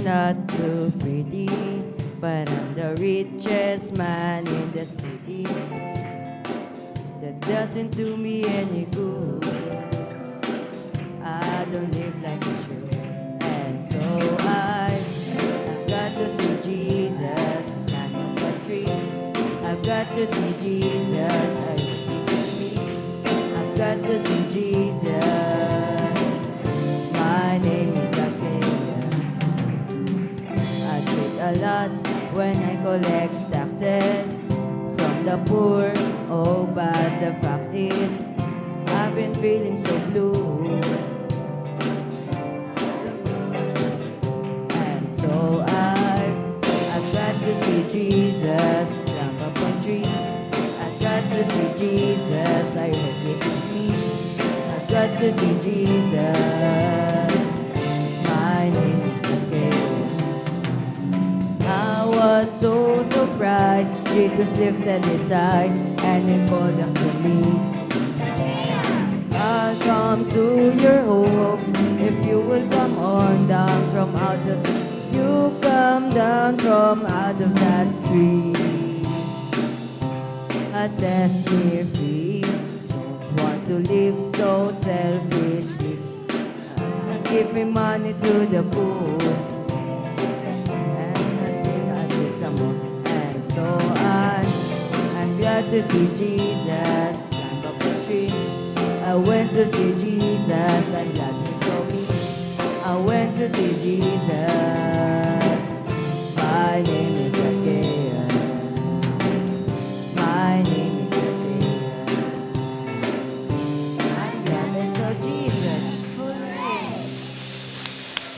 not too pretty, but I'm the richest man in the city. That doesn't do me any good. I don't live like I should, and so I've got to see Jesus, climb up a tree. I've got to see Jesus, I hope he sees me. I've got to see Jesus. My name is Zacchaeus. I did a lot when I collect taxes from the poor. Oh, but the fact is, I've been feeling so blue. And so I've got to see Jesus, climb up a tree. I've got to see Jesus, I hope this is me. I've got to see Jesus. My name is Zacchaeus. I was so surprised. Jesus lifted his eyes and he called up to me. I'll come to your home if you will come on down from out of you come down from out of that tree. I set me free. Don't want to live so selfishly. Give me money to the poor. So I'm glad to see Jesus climb up a tree. I went to see Jesus, I'm glad he saw me. I went to see Jesus. My name is